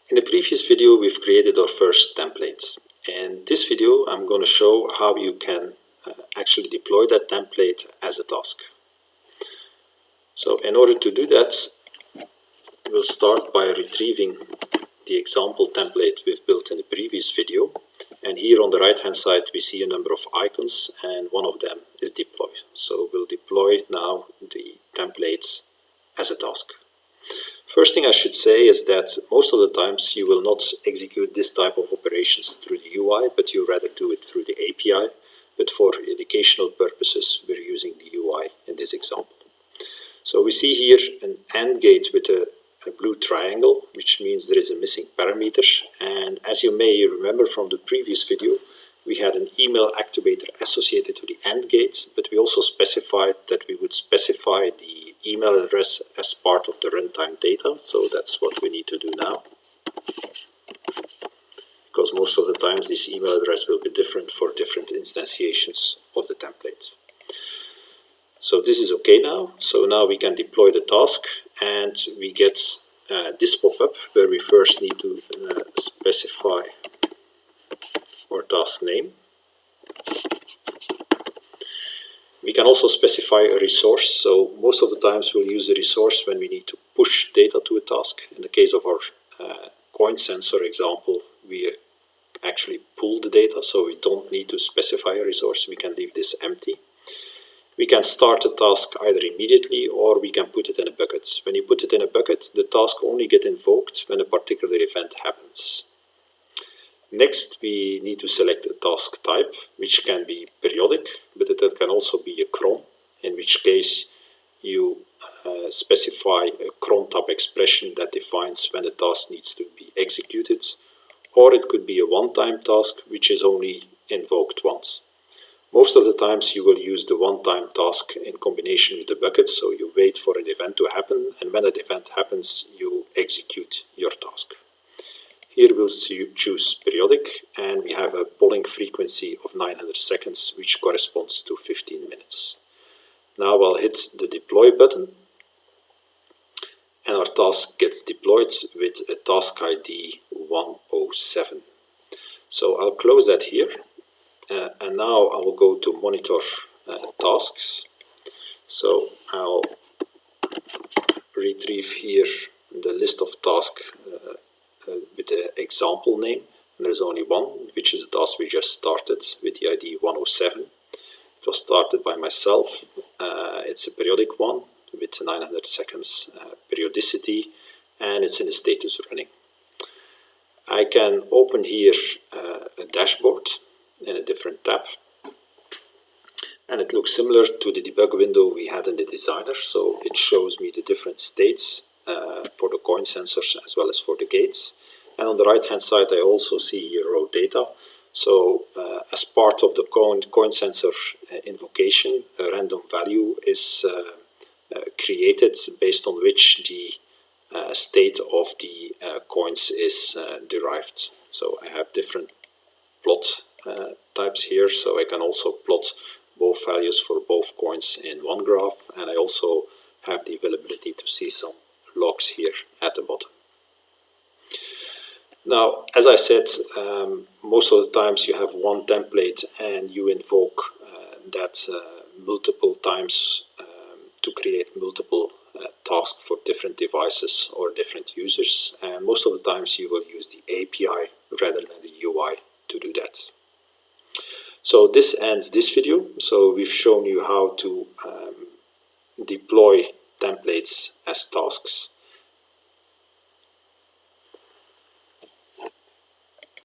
In the previous video, we've created our first templates. In this video, I'm going to show how you can actually deploy that template as a task. So in order to do that, we'll start by retrieving the example template we've built in the previous video. And here on the right hand side, we see a number of icons, and one of them is deploy. So we'll deploy now the templates as a task. First thing I should say is that most of the times you will not execute this type of operations through the UI, but you rather do it through the API. But for educational purposes, we're using the UI in this example. So we see here an AND gate with a blue triangle, which means there is a missing parameter. And as you may remember from the previous video, we had an email activator associated to the AND gates, but we also specified that we would specify the email address as part of the runtime data. So that's what we need to do now, because most of the times this email address will be different for different instantiations of the template. So this is okay now. So now we can deploy the task, and we get this pop-up where we first need to specify our task name. We can also specify a resource. So most of the times we'll use a resource when we need to push data to a task. In the case of our coin sensor example, we actually pull the data, so we don't need to specify a resource. We can leave this empty. We can start a task either immediately, or we can put it in a bucket. When you put it in a bucket, the task only gets invoked when a particular event happens. Next, we need to select a task type, which can be periodic, but it can also be a cron, in which case you specify a cron type expression that defines when the task needs to be executed, or it could be a one-time task, which is only invoked once. Most of the times you will use the one-time task in combination with the bucket, so you wait for an event to happen, and when that event happens, you execute your task. Here we'll choose periodic, and we have a polling frequency of 900 seconds, which corresponds to 15 minutes. Now I'll hit the deploy button, and our task gets deployed with a task ID 107. So I'll close that here. And now I will go to monitor tasks. So I'll retrieve here the list of tasks with the example name. And there's only one, which is a task we just started with the ID 107. It was started by myself. It's a periodic one with 900 seconds periodicity, and it's in a status running. I can open here a dashboard in a different tab, and it looks similar to the debug window we had in the designer. So it shows me the different states for the coin sensors as well as for the gates. And on the right hand side I also see here raw data. So as part of the coin sensor invocation, a random value is created based on which the state of the coins is derived. So I have different plot types here, so I can also plot both values for both coins in one graph, and I also have the availability to see some logs here at the bottom. Now, as I said, most of the times you have one template and you invoke that multiple times to create multiple tasks for different devices or different users, and most of the times you will use the API rather than the UI to do that. So this ends this video. So we've shown you how to deploy templates as tasks.